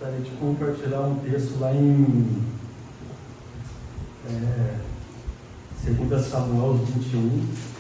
Gostaria de compartilhar um texto lá em 2 Samuel 21.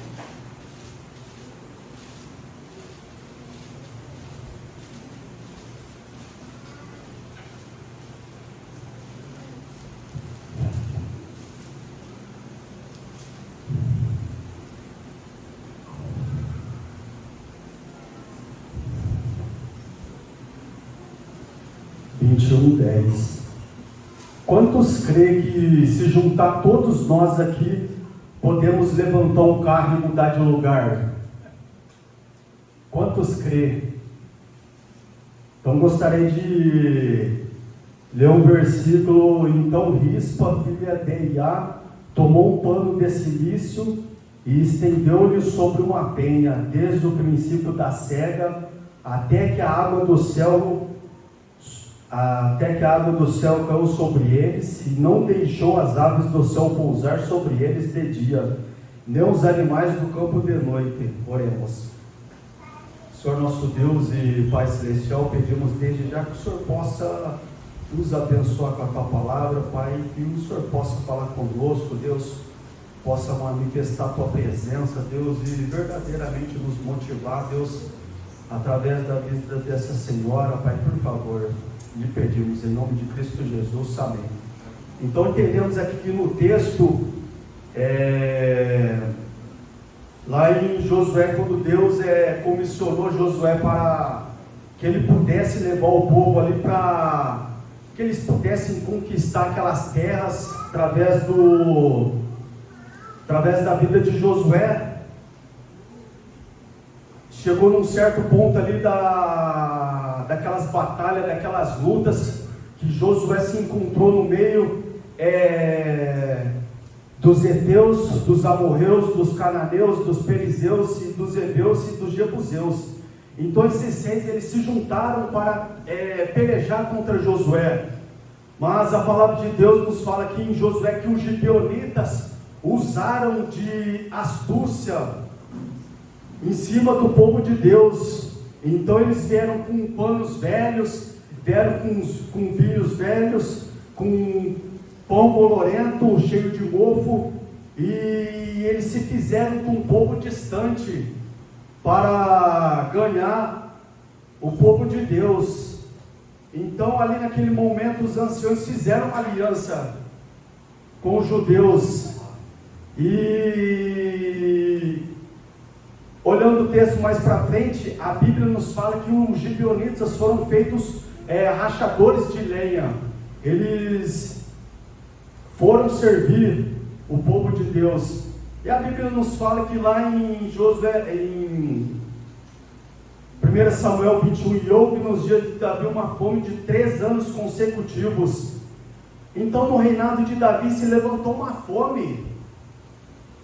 Quantos creem que se juntar todos nós aqui, podemos levantar um carro e mudar de lugar? Quantos creem? Então gostaria de ler um versículo. Então Rispa, filha de Iá, tomou um pano de silício e estendeu-lhe sobre uma penha, desde o princípio da cega até que a água do céu caiu sobre eles, e não deixou as aves do céu pousar sobre eles de dia, nem os animais do campo de noite. Oremos. Senhor nosso Deus e Pai Celestial, pedimos desde já que o Senhor possa nos abençoar com a Tua palavra, Pai, que o Senhor possa falar conosco, Deus, possa manifestar a Tua presença, Deus, e verdadeiramente nos motivar, Deus, através da vida dessa senhora, Pai, por favor, lhe pedimos em nome de Cristo Jesus, amém. Então entendemos aqui que no texto, lá em Josué, quando Deus comissionou Josué para que ele pudesse levar o povo ali para que eles pudessem conquistar aquelas terras através da vida de Josué. Chegou num certo ponto ali daquelas batalhas, daquelas lutas, que Josué se encontrou no meio dos heteus, dos amorreus, dos cananeus, dos perizeus, e dos heveus e dos jebuseus. Então esses seis, eles se juntaram para pelejar contra Josué. Mas a palavra de Deus nos fala aqui em Josué que os gibeonitas usaram de astúcia em cima do povo de Deus. Então eles vieram com panos velhos, vieram com vinhos velhos, com pão bolorento, cheio de mofo, e eles se fizeram com um povo distante para ganhar o povo de Deus. Então ali naquele momento os anciões fizeram uma aliança com os judeus, e olhando o texto mais para frente, a Bíblia nos fala que os gibeonitas foram feitos rachadores de lenha. Eles foram servir o povo de Deus. E a Bíblia nos fala que lá em Josué, em 1 Samuel 21, e houve nos dias de Davi uma fome de 3 anos consecutivos. Então no reinado de Davi se levantou uma fome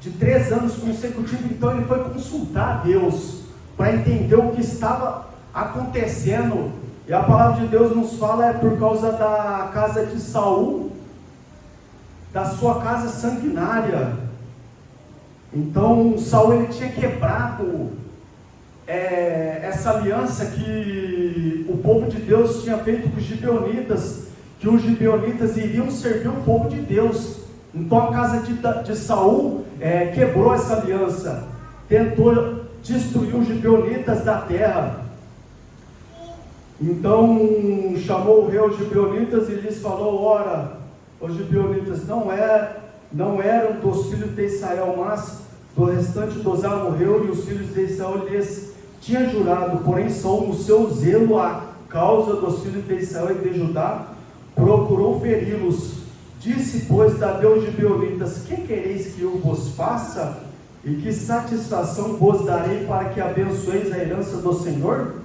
de 3 anos consecutivos. Então ele foi consultar a Deus para entender o que estava acontecendo. E a palavra de Deus nos fala por causa da casa de Saul, da sua casa sanguinária. Então Saul, ele tinha quebrado essa aliança que o povo de Deus tinha feito com os gibeonitas, que os gibeonitas iriam servir o povo de Deus. Então a casa de Saul quebrou essa aliança, tentou destruir os gibeonitas da terra. Então chamou o rei os gibeonitas e lhes falou: ora, os gibeonitas não eram dos filhos de Israel, mas do restante dos amorreus, e os filhos de Israel lhes tinham jurado. Porém Saul, no seu zelo à causa dos filhos de Israel e de Judá, procurou feri-los. Disse, pois, Davi aos gibeonitas: que quereis que eu vos faça? E que satisfação vos darei para que abençoeis a herança do Senhor?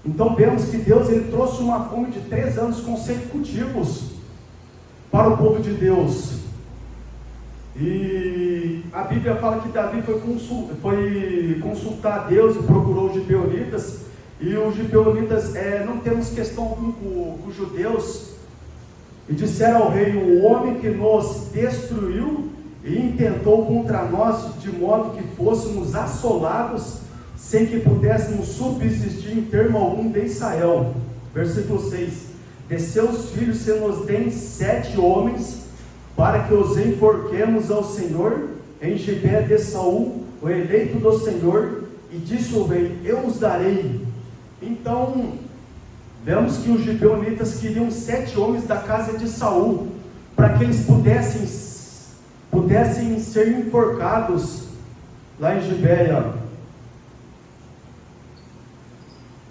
Então vemos que Deus, ele trouxe uma fome de 3 anos consecutivos para o povo de Deus. E a Bíblia fala que Davi foi consultar a Deus e procurou os gibeonitas. E os gibeonitas, não temos questão alguma com os judeus, e disseram ao rei: o homem que nos destruiu e intentou contra nós, de modo que fôssemos assolados, sem que pudéssemos subsistir em termo algum de Israel. Versículo 6. de seus filhos se nos deem 7 homens, para que os enforquemos ao Senhor em Gibea de Saul, o eleito do Senhor. E disse o rei: eu os darei. Então, vemos que os gibeonitas queriam 7 homens da casa de Saul, para que eles pudessem ser enforcados lá em Gibeia.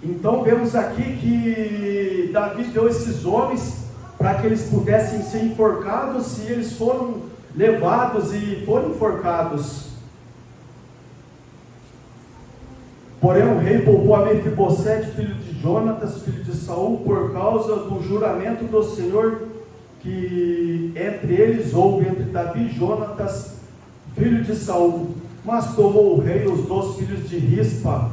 Então vemos aqui que Davi deu esses homens para que eles pudessem ser enforcados, e eles foram levados e foram enforcados. Porém o rei poupou a Mefibosete, filho de Jonatas, filho de Saul, por causa do juramento do Senhor que entre eles houve, entre Davi e Jonatas, filho de Saul. Mas tomou o rei os 2 filhos de Rispa,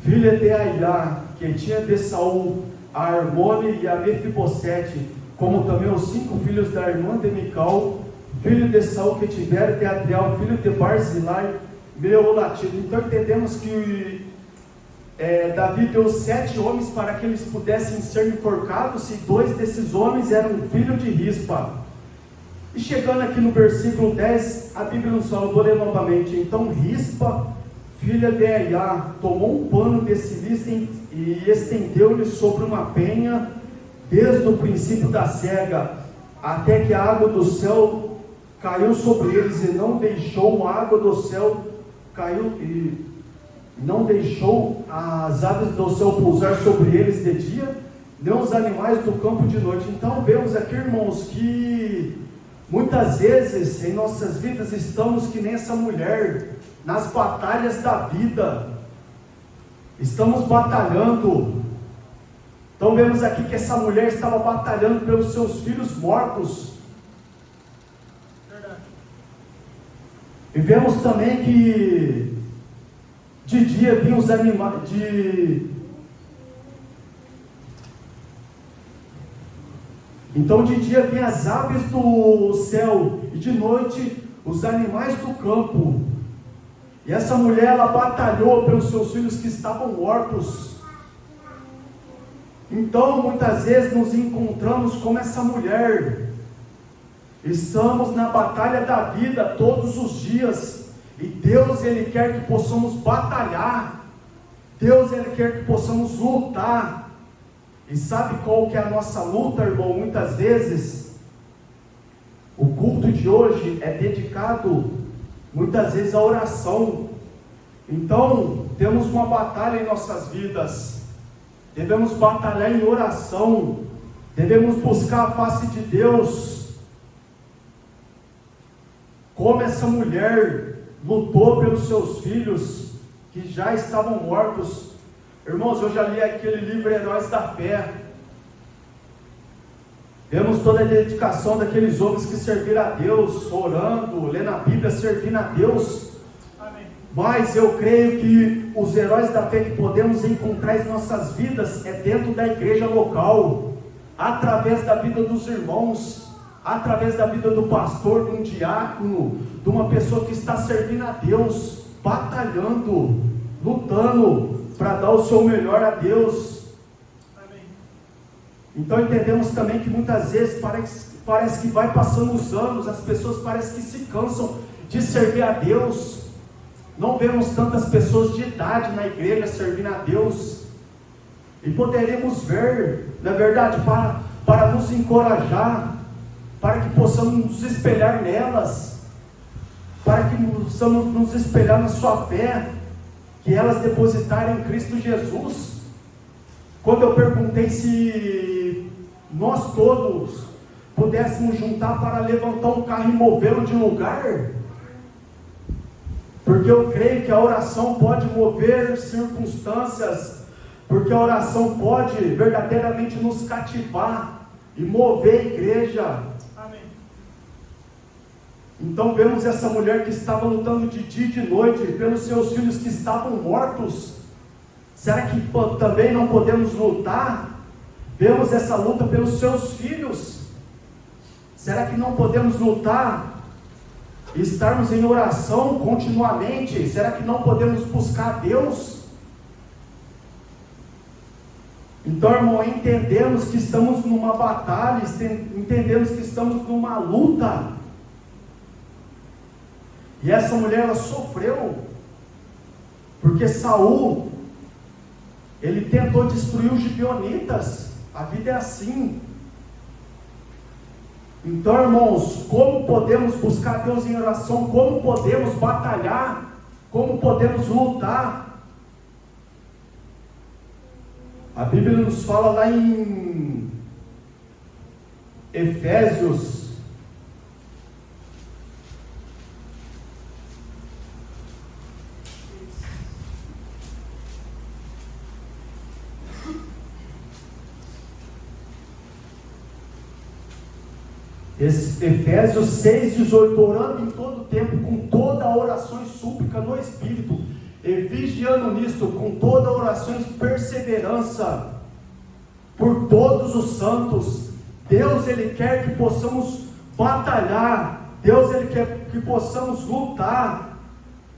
filha de Ailá, que tinha de Saul, a Armone e a Mefibosete, como também os 5 filhos da irmã de Mical, filho de Saul, que tivera de Adriel, filho de Barzilai, Meolatido. Então entendemos que Davi deu 7 homens para que eles pudessem ser enforcados, e 2 desses homens eram filhos de Rispa. E chegando aqui no versículo 10, a Bíblia nos fala, vou ler novamente: então Rispa, filha de Aiá, tomou um pano de silice e estendeu-lhe sobre uma penha, desde o princípio da cega, até que a água do céu caiu sobre eles, e não deixou a água do céu caiu, e não deixou as aves do céu pousar sobre eles de dia, nem os animais do campo de noite. Então vemos aqui, irmãos, que muitas vezes em nossas vidas estamos que nem essa mulher, nas batalhas da vida, estamos batalhando. Então vemos aqui que essa mulher estava batalhando pelos seus filhos mortos. E vemos também que de dia vinham os animais, então de dia vinham as aves do céu, e de noite os animais do campo. E essa mulher, ela batalhou pelos seus filhos que estavam mortos. Então muitas vezes nos encontramos como essa mulher. Estamos na batalha da vida todos os dias, e Deus, Ele quer que possamos batalhar. Deus, Ele quer que possamos lutar. E sabe qual que é a nossa luta, irmão? Muitas vezes o culto de hoje é dedicado muitas vezes à oração. Então temos uma batalha em nossas vidas, devemos batalhar em oração, devemos buscar a face de Deus, como essa mulher lutou pelos seus filhos que já estavam mortos. Irmãos, eu já li aquele livro Heróis da Fé. Vemos toda a dedicação daqueles homens que serviram a Deus, orando, lendo a Bíblia, servindo a Deus. Amém. Mas eu creio que os heróis da fé que podemos encontrar em nossas vidas é dentro da igreja local, através da vida dos irmãos, através da vida do pastor, de um diácono, de uma pessoa que está servindo a Deus, batalhando, lutando para dar o seu melhor a Deus. Amém. Então entendemos também que muitas vezes parece que vai passando os anos, as pessoas parecem que se cansam de servir a Deus. Não vemos tantas pessoas de idade na igreja servindo a Deus, e poderemos ver, na verdade, para nos encorajar, para que possamos nos espelhar nelas, para que possamos nos espelhar na sua fé, que elas depositarem em Cristo Jesus. Quando eu perguntei se nós todos pudéssemos juntar para levantar um carro e movê-lo de lugar, porque eu creio que a oração pode mover circunstâncias, porque a oração pode verdadeiramente nos cativar e mover a igreja. Amém. Então vemos essa mulher que estava lutando de dia e de noite pelos seus filhos que estavam mortos. Será que também não podemos lutar? Vemos essa luta pelos seus filhos. Será que não podemos lutar e estarmos em oração continuamente? Será que não podemos buscar a Deus? Então, irmão, entendemos que estamos numa batalha, entendemos que estamos numa luta. E essa mulher, ela sofreu, porque Saul, ele tentou destruir os gibeonitas. A vida é assim. Então, irmãos, como podemos buscar Deus em oração? Como podemos batalhar? Como podemos lutar? A Bíblia nos fala lá em Efésios, Efésios 6,18, orando em todo tempo, com toda a oração e súplica no Espírito, e vigiando nisto, com toda a oração e perseverança, por todos os santos. Deus, Ele quer que possamos batalhar, Deus, Ele quer que possamos lutar,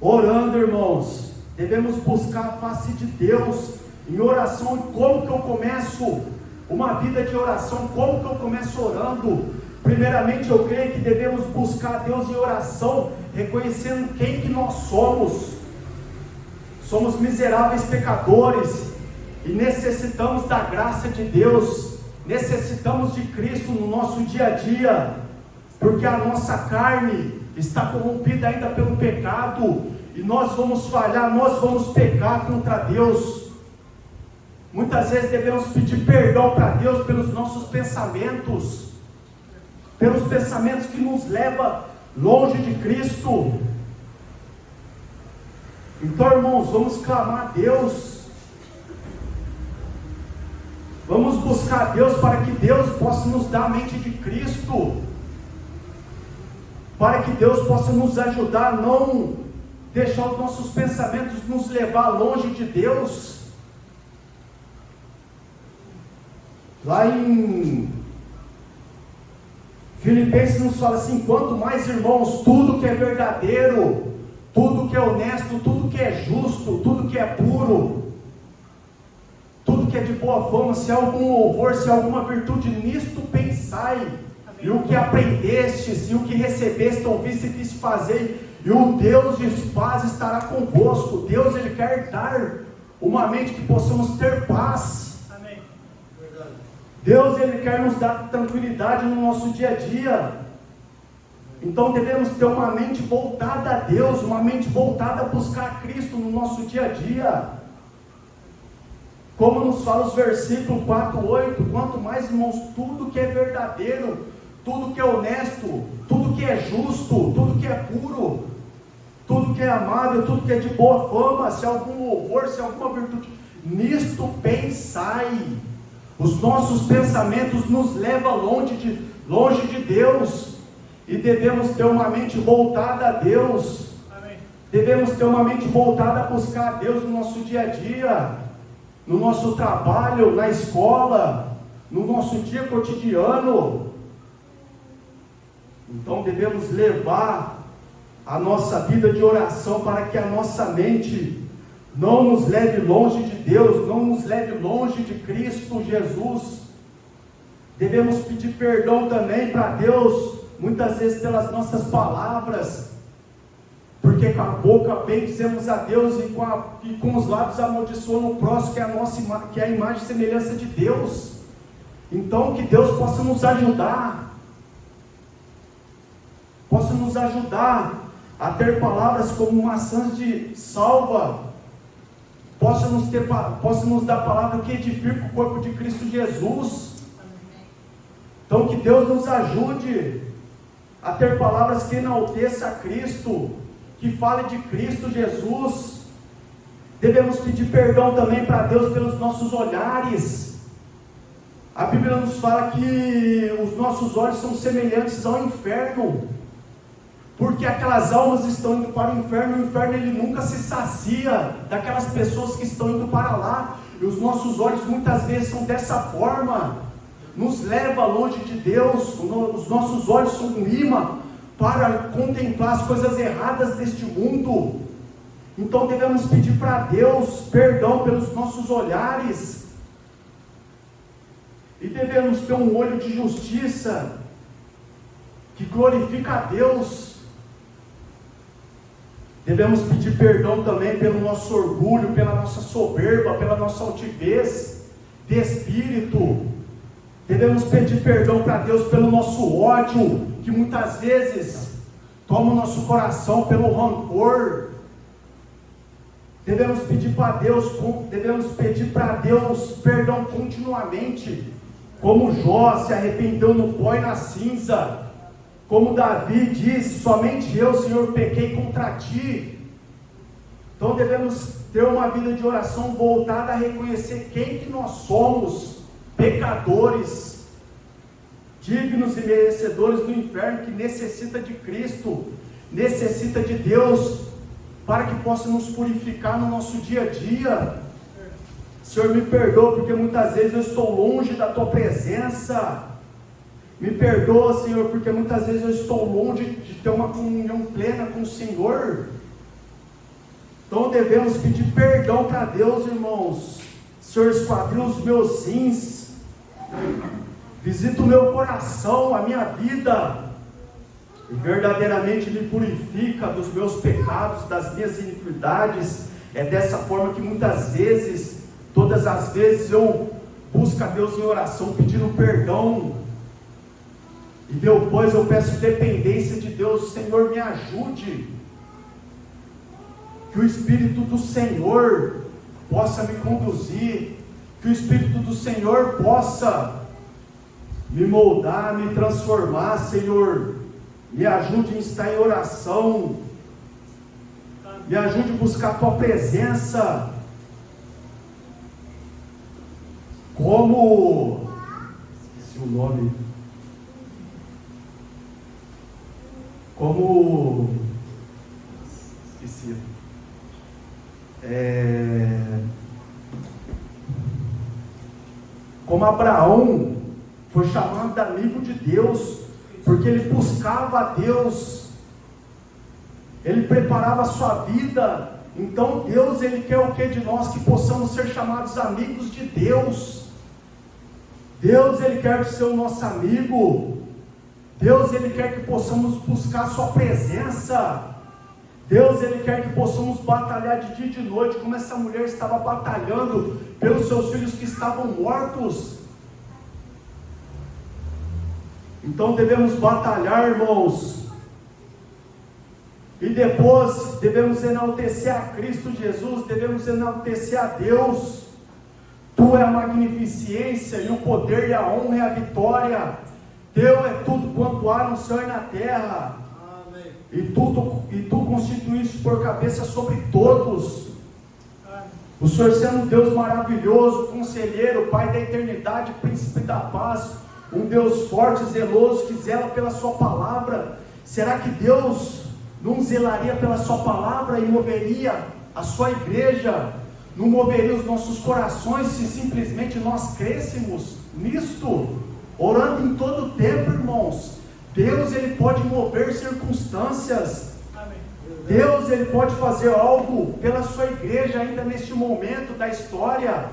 orando, irmãos. Devemos buscar a face de Deus, em oração. E como que eu começo uma vida de oração? Como que eu começo orando? Primeiramente, eu creio que devemos buscar Deus em oração, reconhecendo quem que nós somos. Somos miseráveis pecadores e necessitamos da graça de Deus, necessitamos de Cristo no nosso dia a dia, porque a nossa carne está corrompida ainda pelo pecado, e nós vamos falhar, nós vamos pecar contra Deus. Muitas vezes devemos pedir perdão para Deus pelos nossos pensamentos, pelos pensamentos que nos levam longe de Cristo. Então, irmãos, vamos clamar a Deus, vamos buscar a Deus para que Deus possa nos dar a mente de Cristo, para que Deus possa nos ajudar a não deixar os nossos pensamentos nos levar longe de Deus. Lá em Filipenses nos fala assim: quanto mais, irmãos, tudo que é verdadeiro, tudo que é honesto, tudo que é justo, tudo que é puro, tudo que é de boa fama, se há algum louvor, se há alguma virtude, nisto pensai. Amém. E o que aprendestes, e o que recebeste, ouviste, quis fazer, e o Deus de paz estará convosco. Deus, Ele quer dar uma mente que possamos ter paz. Amém. Verdade. Deus, Ele quer nos dar tranquilidade no nosso dia a dia. Então devemos ter uma mente voltada a Deus, uma mente voltada a buscar Cristo no nosso dia a dia. Como nos fala os versículos 4, 8, quanto mais, irmãos, tudo que é verdadeiro, tudo que é honesto, tudo que é justo, tudo que é puro, tudo que é amável, tudo que é de boa fama, se há algum louvor, se há alguma virtude, nisto pensai. Os nossos pensamentos nos levam longe de Deus. E devemos ter uma mente voltada a Deus. Amém. Devemos ter uma mente voltada a buscar a Deus no nosso dia a dia, no nosso trabalho, na escola, no nosso dia cotidiano. Então devemos levar a nossa vida de oração para que a nossa mente não nos leve longe de Deus, não nos leve longe de Cristo Jesus. Devemos pedir perdão também para Deus, muitas vezes pelas nossas palavras, porque com a boca bendizemos a Deus e com os lábios amaldiçoamos o próximo, que é a imagem e semelhança de Deus. Então que Deus possa nos ajudar, a ter palavras como maçãs de salva, possa nos dar palavra que edifique o corpo de Cristo Jesus. Então que Deus nos ajude a ter palavras que enalteça a Cristo, que fale de Cristo Jesus. Devemos pedir perdão também para Deus pelos nossos olhares. A Bíblia nos fala que os nossos olhos são semelhantes ao inferno, porque aquelas almas estão indo para o inferno ele nunca se sacia daquelas pessoas que estão indo para lá, e os nossos olhos muitas vezes são dessa forma, nos leva longe de Deus. Os nossos olhos são um imã para contemplar as coisas erradas deste mundo. Então devemos pedir para Deus perdão pelos nossos olhares. E devemos ter um olho de justiça que glorifica a Deus. Devemos pedir perdão também pelo nosso orgulho, pela nossa soberba, pela nossa altivez de espírito. Devemos pedir perdão para Deus pelo nosso ódio, que muitas vezes toma o nosso coração, pelo rancor. Devemos pedir para Deus perdão continuamente, como Jó se arrependeu no pó e na cinza, como Davi disse: somente eu, Senhor, pequei contra ti. Então devemos ter uma vida de oração voltada a reconhecer quem que nós somos, pecadores, dignos e merecedores do inferno, que necessita de Cristo, necessita de Deus, para que possa nos purificar no nosso dia a dia. Senhor, me perdoa, porque muitas vezes eu estou longe da Tua presença. Me perdoa, Senhor, porque muitas vezes eu estou longe de ter uma comunhão plena com o Senhor. Então devemos pedir perdão para Deus, irmãos. Senhor, esquadrinha os meus rins, visita o meu coração, a minha vida, e verdadeiramente me purifica dos meus pecados, das minhas iniquidades. É dessa forma que muitas vezes, todas as vezes, eu busco a Deus em oração, pedindo perdão. E depois eu peço dependência de Deus. Senhor, me ajude. Que o Espírito do Senhor possa me conduzir. Que o Espírito do Senhor possa me moldar, me transformar, Senhor. Me ajude a estar em oração. Me ajude a buscar a Tua presença. Como... esqueci o nome. Como... esqueci. Como Abraão foi chamado de amigo de Deus, porque ele buscava a Deus, ele preparava a sua vida. Então Deus, Ele quer o que de nós? Que possamos ser chamados amigos de Deus. Deus, Ele quer ser o nosso amigo. Deus, Ele quer que possamos buscar a sua presença. Deus, Ele quer que possamos batalhar de dia e de noite, como essa mulher estava batalhando pelos seus filhos que estavam mortos. Então devemos batalhar, irmãos, e depois devemos enaltecer a Cristo Jesus, devemos enaltecer a Deus. Tu é a magnificência e o poder e a honra e a vitória. Teu é tudo quanto há no céu e na terra. Amém. E tu constituíste por cabeça sobre todos. Amém. O Senhor sendo um Deus maravilhoso, conselheiro, Pai da eternidade, príncipe da paz, um Deus forte, zeloso, que zela pela sua palavra. Será que Deus não zelaria pela sua palavra e moveria a sua igreja, não moveria os nossos corações, se simplesmente nós crêssemos nisto, orando em todo o tempo, irmãos? Deus, Ele pode mover circunstâncias. Amém. Deus, Ele pode fazer algo pela sua igreja ainda neste momento da história.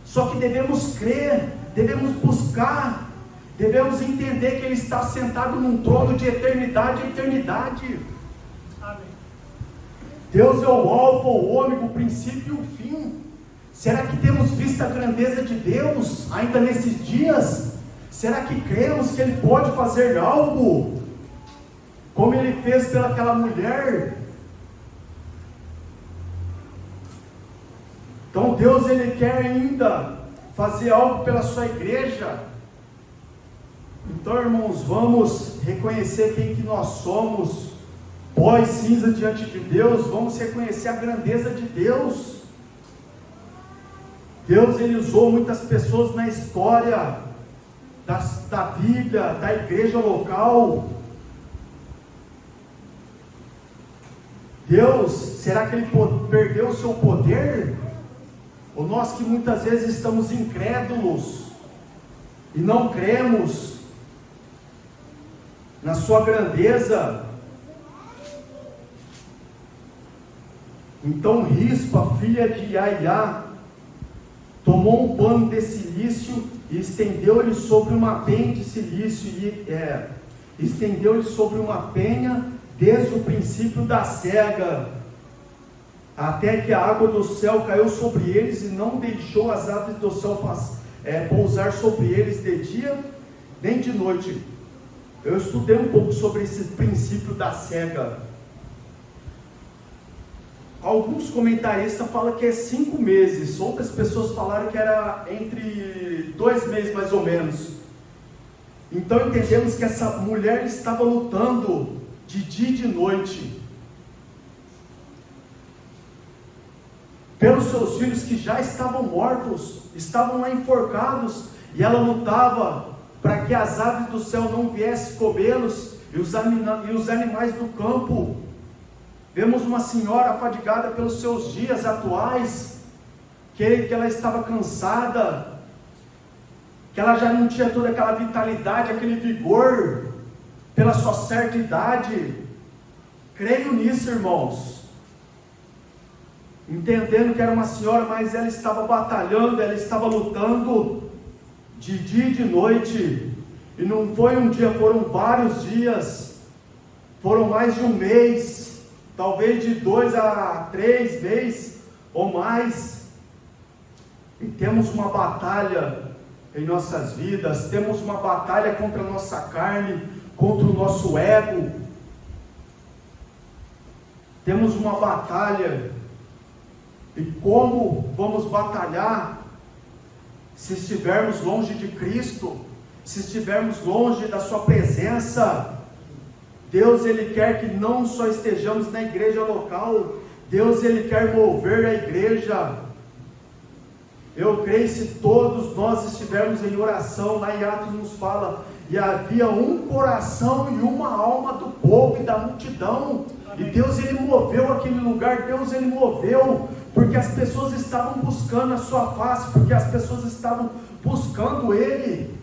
Só que devemos crer, devemos buscar, devemos entender que Ele está sentado num trono de eternidade a eternidade. Amém. Deus é o alfa, o ômega, o princípio e o fim. Será que temos visto a grandeza de Deus ainda nesses dias? Será que cremos que Ele pode fazer algo, como Ele fez pelaquela mulher? Então Deus, Ele quer ainda fazer algo pela sua igreja. Então, irmãos, vamos reconhecer quem que nós somos, pó e cinza diante de Deus. Vamos reconhecer a grandeza de Deus. Deus, Ele usou muitas pessoas na história da Bíblia, da igreja local. Deus, será que Ele perdeu o seu poder? Ou nós que muitas vezes estamos incrédulos e não cremos na sua grandeza? Então Rispa, filha de Aiá, tomou um pano de cilício e estendeu-lhe sobre uma penha de silício, estendeu-lhe sobre uma penha desde o princípio da cega, até que a água do céu caiu sobre eles, e não deixou as aves do céu pousar sobre eles de dia nem de noite. Eu estudei um pouco sobre esse princípio da cega. Alguns comentaristas falam que é 5 meses, outras pessoas falaram que era entre 2 meses mais ou menos. Então entendemos que essa mulher estava lutando de dia e de noite pelos seus filhos que já estavam mortos, estavam lá enforcados, e ela lutava para que as aves do céu não viessem comê-los, e os animais do campo. Vemos uma senhora fadigada pelos seus dias atuais, que ela estava cansada, que ela já não tinha toda aquela vitalidade, aquele vigor, pela sua certa idade. Creio nisso, irmãos, entendendo que era uma senhora, mas ela estava batalhando, ela estava lutando de dia e de noite, e não foi um dia, foram vários dias, foram mais de um mês, talvez de 2 a 3 meses ou mais. E temos uma batalha em nossas vidas, temos uma batalha contra a nossa carne, contra o nosso ego, temos uma batalha. E como vamos batalhar se estivermos longe de Cristo, se estivermos longe da sua presença? Deus, Ele quer que não só estejamos na igreja local, Deus, Ele quer mover a igreja. Eu creio, se todos nós estivermos em oração, lá em Atos nos fala, e havia um coração e uma alma do povo e da multidão. Amém. E Deus, Ele moveu aquele lugar, Deus, Ele moveu, porque as pessoas estavam buscando a sua face, porque as pessoas estavam buscando Ele.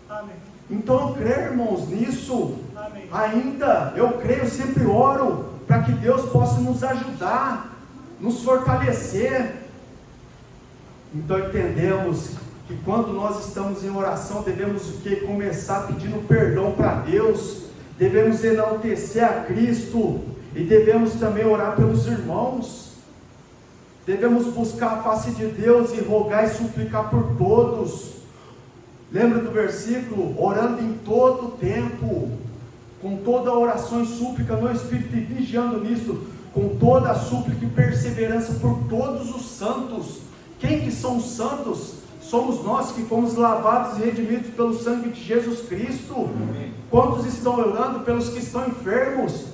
Amém. Então eu creio, irmãos, nisso. Amém. Ainda, eu creio, sempre oro, para que Deus possa nos ajudar, nos fortalecer. Então entendemos que quando nós estamos em oração, devemos começar pedindo perdão para Deus, devemos enaltecer a Cristo, e devemos também orar pelos irmãos, devemos buscar a face de Deus e rogar e suplicar por todos. Lembra do versículo? Orando em todo tempo, com toda oração e súplica no Espírito, e vigiando nisso, com toda a súplica e perseverança por todos os santos. Quem que são os santos? Somos nós que fomos lavados e redimidos pelo sangue de Jesus Cristo. Amém. Quantos estão orando pelos que estão enfermos?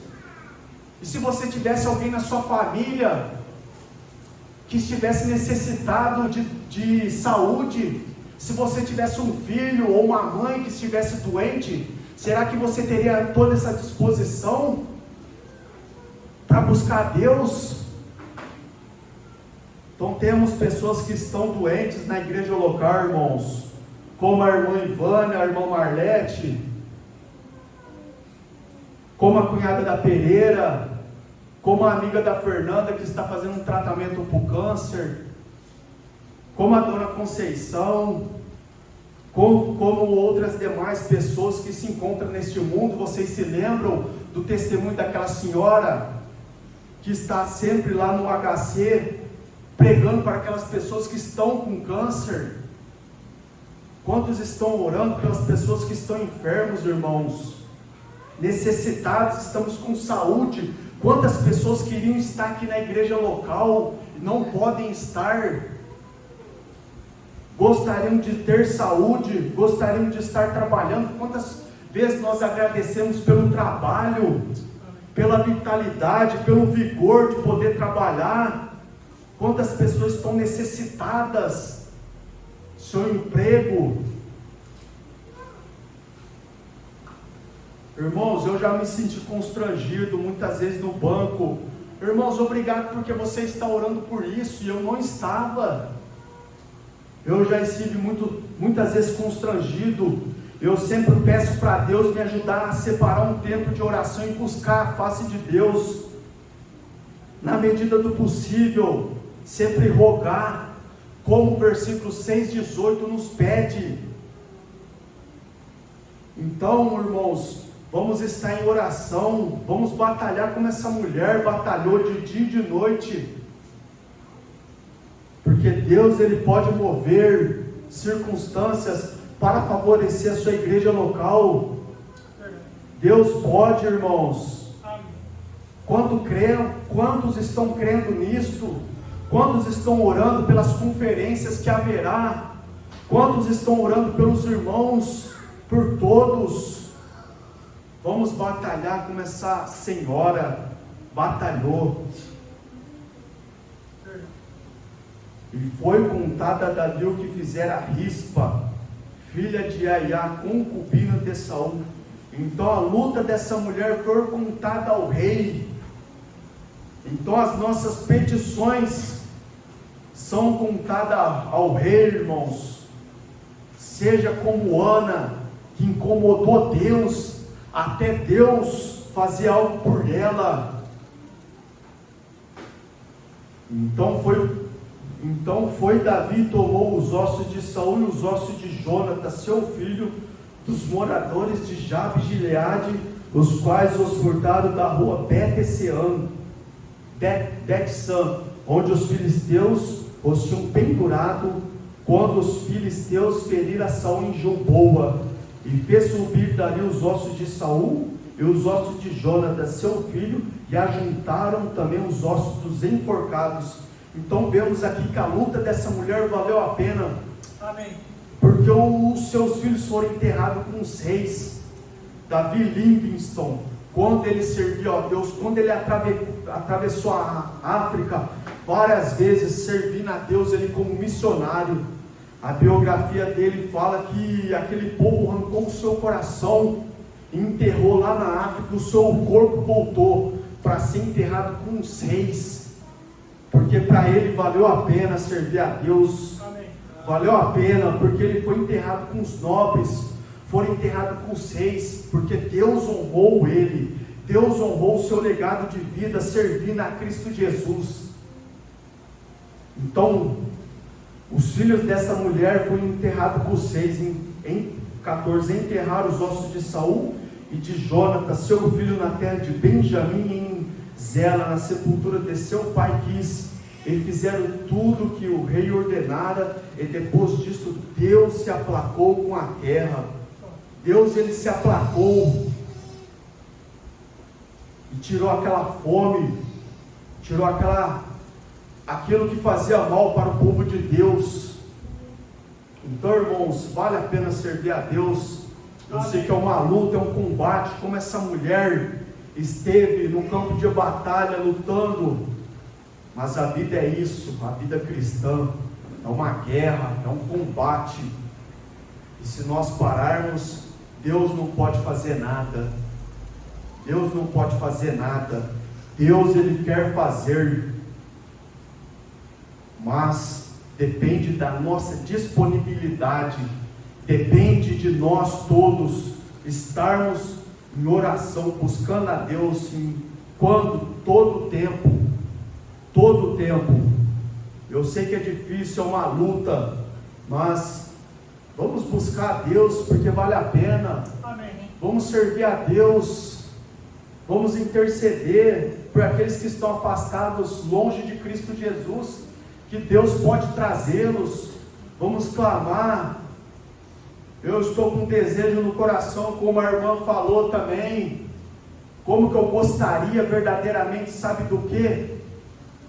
E se você tivesse alguém na sua família que estivesse necessitado de saúde, se você tivesse um filho ou uma mãe que estivesse doente, será que você teria toda essa disposição para buscar a Deus? Então temos pessoas que estão doentes na igreja local, irmãos, como a irmã Ivânia, a irmã Marlete, como a cunhada da Pereira, como a amiga da Fernanda que está fazendo um tratamento para o câncer, como a dona Conceição, como outras demais pessoas que se encontram neste mundo. Vocês se lembram do testemunho daquela senhora que está sempre lá no HC, pregando para aquelas pessoas que estão com câncer? Quantos estão orando pelas pessoas que estão enfermos, irmãos? Necessitados, estamos com saúde. Quantas pessoas queriam estar aqui na igreja local e não podem estar? Gostariam de ter saúde, gostariam de estar trabalhando. Quantas vezes nós agradecemos pelo trabalho, pela vitalidade, pelo vigor de poder trabalhar? Quantas pessoas estão necessitadas? Seu emprego. Irmãos, eu já me senti constrangido muitas vezes no banco. Irmãos, obrigado porque você está orando por isso, e eu não estava. Eu já estive muitas vezes constrangido. Eu sempre peço para Deus me ajudar a separar um tempo de oração e buscar a face de Deus, na medida do possível, sempre rogar, como o versículo 6,18 nos pede. Então, irmãos, vamos estar em oração, vamos batalhar como essa mulher batalhou de dia e de noite, porque Deus, Ele pode mover circunstâncias para favorecer a sua igreja local. Deus pode, irmãos. Quantos estão crendo nisto? Quantos estão orando pelas conferências que haverá? Quantos estão orando pelos irmãos? Por todos? Vamos batalhar como essa senhora batalhou. E foi contada a Davi o que fizera Rispa, filha de Aiá, concubina de Saul. Então a luta dessa mulher foi contada ao rei. Então as nossas petições são contadas ao rei, irmãos. Seja como Ana, que incomodou Deus, até Deus fazer algo por ela. Então foi Davi, tomou os ossos de Saul e os ossos de Jonatas, seu filho, dos moradores de Jabes de Gileade, os quais os furtaram da rua Bet-San, onde os filisteus os tinham pendurado, quando os filisteus feriram a Saul em Gilboa, e fez subir dali os ossos de Saul e os ossos de Jonatas, seu filho, e ajuntaram também os ossos dos enforcados. Então vemos aqui que a luta dessa mulher valeu a pena. Amém. Porque os seus filhos foram enterrados com os reis. Davi Livingstone, quando ele serviu a Deus, quando ele atravessou a África várias vezes, servindo a Deus, ele como missionário. A biografia dele fala que aquele povo arrancou o seu coração, enterrou lá na África, o seu corpo voltou para ser enterrado com os reis, porque para ele valeu a pena servir a Deus. Amém. Valeu a pena, porque ele foi enterrado com os nobres, foram enterrados com os reis, porque Deus honrou ele, Deus honrou o seu legado de vida, servindo a Cristo Jesus. Então, os filhos dessa mulher foram enterrados com os reis. Em 14, enterraram os ossos de Saul e de Jonatas, seu filho, na terra de Benjamim, em Zela, na sepultura de seu pai quis. E fizeram tudo que o rei ordenara, e depois disso Deus se aplacou com a terra. Deus, ele se aplacou e tirou aquela fome, tirou aquilo que fazia mal para o povo de Deus. Então, irmãos, vale a pena servir a Deus. Eu sei que é uma luta, é um combate, como essa mulher esteve no campo de batalha lutando, mas a vida é isso, a vida cristã é uma guerra, é um combate, e se nós pararmos, Deus não pode fazer nada. Deus não pode fazer nada. Deus, ele quer fazer, mas depende da nossa disponibilidade, depende de nós todos estarmos em oração, buscando a Deus todo tempo. Eu sei que é difícil, é uma luta, mas vamos buscar a Deus, porque vale a pena. Amém. Vamos servir a Deus, vamos interceder por aqueles que estão afastados, longe de Cristo Jesus, que Deus pode trazê-los. Vamos clamar. Eu estou com um desejo no coração, como a irmã falou também, como que eu gostaria verdadeiramente, sabe do que?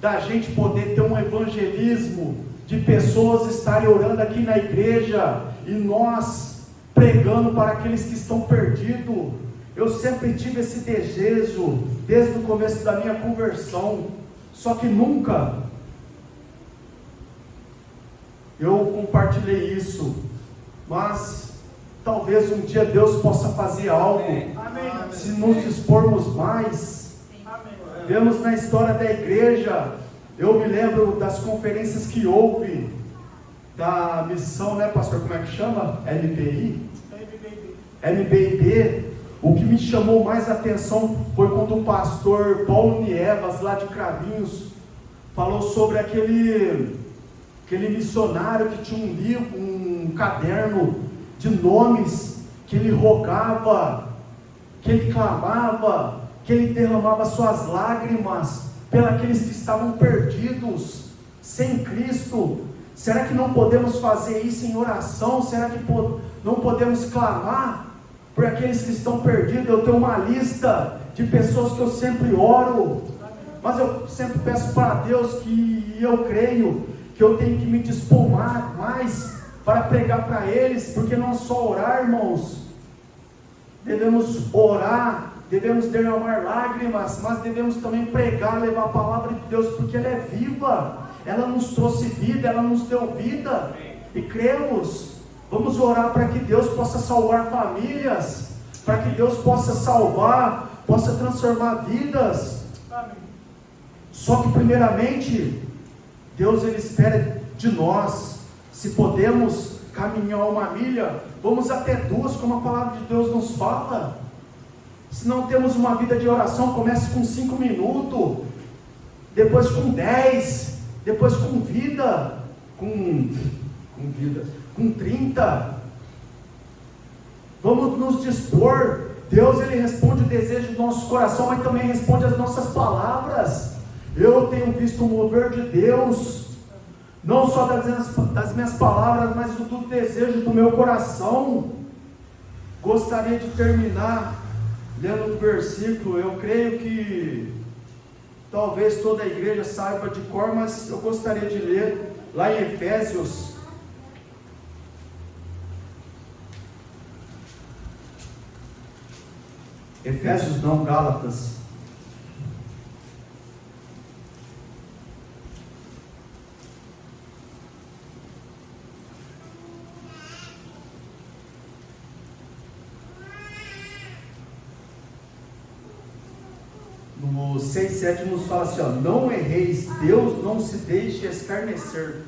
Da gente poder ter um evangelismo, de pessoas estarem orando aqui na igreja, e nós pregando para aqueles que estão perdidos. Eu sempre tive esse desejo, desde o começo da minha conversão, só que nunca eu compartilhei isso, mas talvez um dia Deus possa fazer algo. Amém. Se nos dispormos mais. Amém. Vemos na história da igreja, eu me lembro das conferências que houve, da missão, né, pastor, como é que chama? MBIB. O que me chamou mais atenção foi quando o pastor Paulo Nievas, lá de Cravinhos, falou sobre aquele aquele missionário que tinha um livro, um caderno de nomes, que ele rogava, que ele clamava, que ele derramava suas lágrimas pelos que estavam perdidos, sem Cristo. Será que não podemos fazer isso em oração? Será que não podemos clamar por aqueles que estão perdidos? Eu tenho uma lista de pessoas que eu sempre oro, mas eu sempre peço para Deus, que eu creio que eu tenho que me dispor mais para pregar para eles, porque não só orar, irmãos, devemos orar, devemos derramar lágrimas, mas devemos também pregar, levar a palavra de Deus, porque ela é viva, ela nos trouxe vida, ela nos deu vida, e cremos. Vamos orar para que Deus possa salvar famílias, para que Deus possa salvar, possa transformar vidas. Amém. Só que primeiramente, Deus ele espera de nós, se podemos caminhar uma milha, vamos até duas, como a palavra de Deus nos fala. Se não temos uma vida de oração, comece com 5 minutos, depois com 10, depois com vida, com 30. Vamos nos dispor. Deus ele responde o desejo do nosso coração, mas também responde as nossas palavras. Eu tenho visto o mover de Deus, não só das minhas palavras, mas do desejo do meu coração. Gostaria de terminar lendo um versículo. Eu creio que talvez toda a igreja saiba de cor, mas eu gostaria de ler lá em Efésios. Efésios não, Gálatas. No 6,7 nos fala assim, ó, não erreis, Deus não se deixe escarnecer.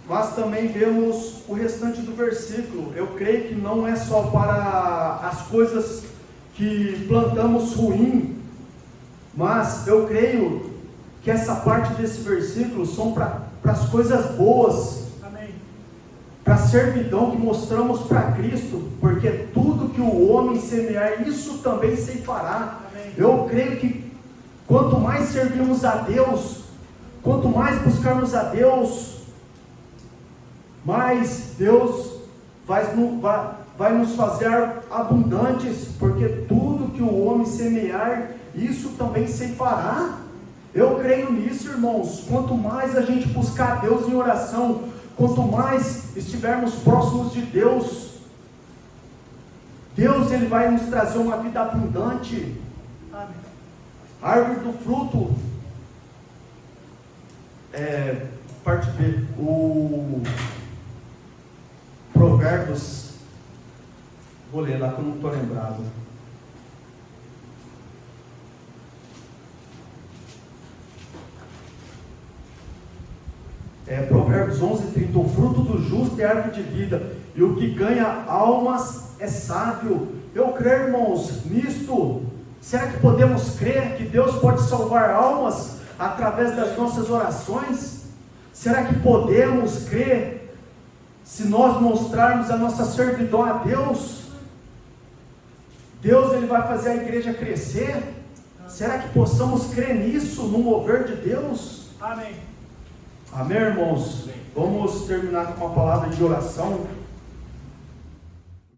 Mas também vemos o restante do versículo. Eu creio que não é só para as coisas que plantamos ruim, mas eu creio que essa parte desse versículo são para as coisas boas, para a servidão que mostramos para Cristo, porque tudo que o homem semear, isso também ceifará. Eu creio que quanto mais servirmos a Deus, quanto mais buscarmos a Deus, mais Deus vai nos fazer abundantes, porque tudo que o homem semear, isso também ceifará. Eu creio nisso, irmãos. Quanto mais a gente buscar Deus em oração, quanto mais estivermos próximos de Deus, Deus ele vai nos trazer uma vida abundante. Árvore do fruto, parte B, o Provérbios, vou ler lá que eu não estou lembrado. Provérbios 11:30, o fruto do justo é árvore de vida, e o que ganha almas é sábio. Eu creio, irmãos, nisto. Será que podemos crer que Deus pode salvar almas através das nossas orações? Será que podemos crer se nós mostrarmos a nossa servidão a Deus? Deus ele vai fazer a igreja crescer? Será que possamos crer nisso, no mover de Deus? Amém. Amém, irmãos? Vamos terminar com uma palavra de oração.